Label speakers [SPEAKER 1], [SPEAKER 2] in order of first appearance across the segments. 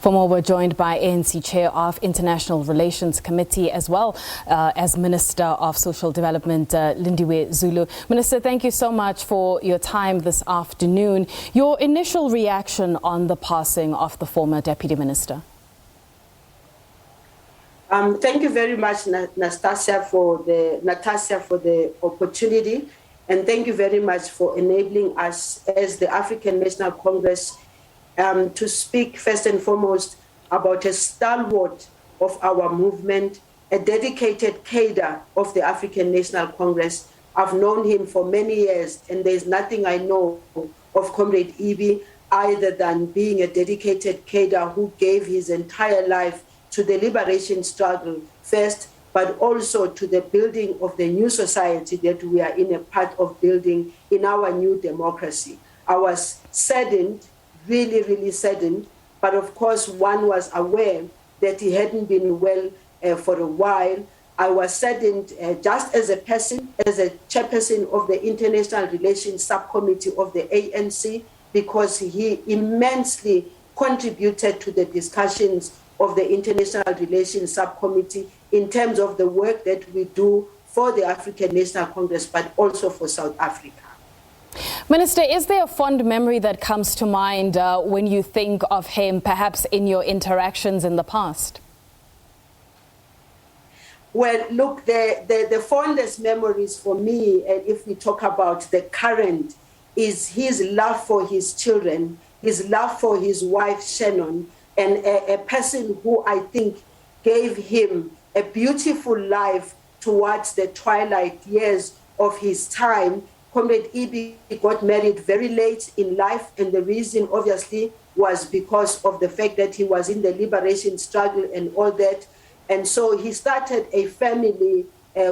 [SPEAKER 1] For more, we're joined by ANC Chair of International Relations Committee as well as Minister of Social Development, Lindiwe Zulu. Minister, thank you so much for your time this afternoon. Your initial reaction on the passing of the former Deputy Minister?
[SPEAKER 2] Thank you very much, Natasha, for the opportunity, and thank you very much for enabling us as the African National Congress to speak first and foremost about a stalwart of our movement, a dedicated cadre of the African National Congress. I've known him for many years, and there's nothing I know of Comrade Ibi other than being a dedicated cadre who gave his entire life to the liberation struggle first, but also to the building of the new society that we are in a part of building in our new democracy. I was saddened, really saddened, but of course one was aware that he hadn't been well for a while. I was saddened just as a person, as a chairperson of the International Relations Subcommittee of the ANC, because he immensely contributed to the discussions of the International Relations Subcommittee in terms of the work that we do for the African National Congress, but also for South Africa.
[SPEAKER 1] Minister, is there a fond memory that comes to mind when you think of him, perhaps in your interactions in the past?
[SPEAKER 2] Well, look, the fondest memories for me, and if we talk about the current, is his love for his children, his love for his wife, Shannon, and a person who I think gave him a beautiful life towards the twilight years of his time. Comrade Ibi got married very late in life, and the reason obviously was because of the fact that he was in the liberation struggle and all that. And so he started a family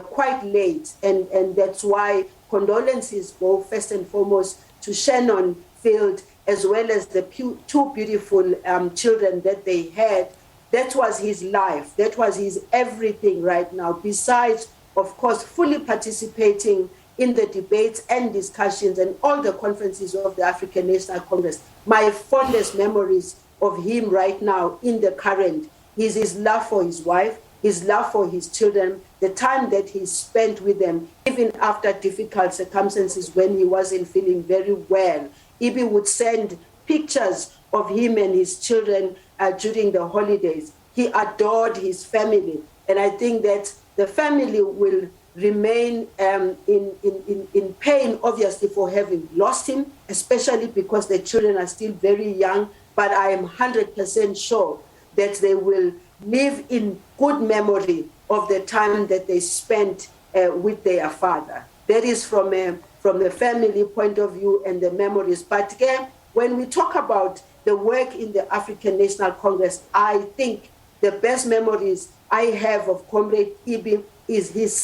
[SPEAKER 2] quite late, and that's why condolences go first and foremost to Shannon Field, as well as the two beautiful children that they had. That was his life. That was his everything right now, besides, of course, fully participating in the debates and discussions and all the conferences of the African National Congress. My fondest memories of him right now in the current is his love for his wife, his love for his children, the time that he spent with them, even after difficult circumstances when he wasn't feeling very well. Ibi would send pictures of him and his children during the holidays. He adored his family, and I think that the family will remain in pain, obviously, for having lost him, especially because the children are still very young, but I am 100% sure that they will live in good memory of the time that they spent with their father. That is from the family point of view and the memories. But again, when we talk about the work in the African National Congress, I think the best memories I have of Comrade Ibi is his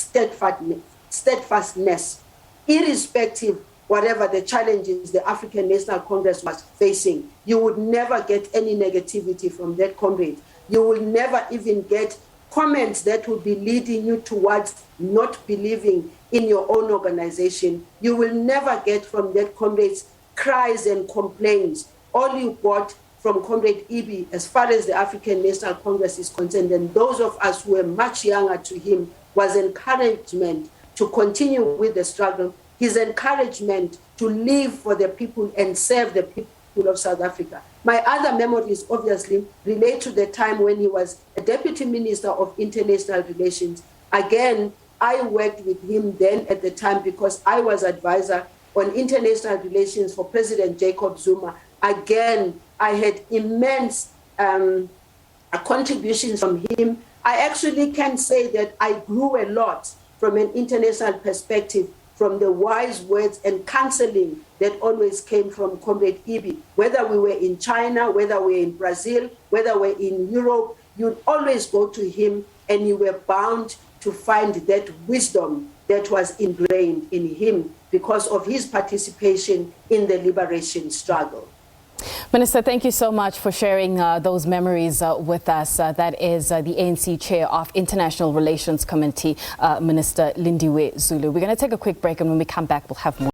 [SPEAKER 2] steadfastness, irrespective whatever the challenges the African National Congress was facing. You would never get any negativity from that comrade. You will never even get comments that will be leading you towards not believing in your own organization. You will never get from that comrade's cries and complaints. All you got from Comrade Ibi, as far as the African National Congress is concerned, and those of us who were much younger to him, was encouragement to continue with the struggle, his encouragement to live for the people and serve the people of South Africa. My other memories obviously relate to the time when he was a Deputy Minister of International Relations. Again, I worked with him then at the time because I was advisor on international relations for President Jacob Zuma. Again, I had immense contributions from him. I actually can say that I grew a lot from an international perspective from the wise words and counseling that always came from Comrade Ibi. Whether we were in China, whether we were in Brazil, whether we were in Europe, you'd always go to him and you were bound to find that wisdom that was ingrained in him because of his participation in the liberation struggle.
[SPEAKER 1] Minister, thank you so much for sharing those memories with us. That is the ANC Chair of International Relations Committee, Minister Lindiwe Zulu. We're going to take a quick break, and when we come back, we'll have more.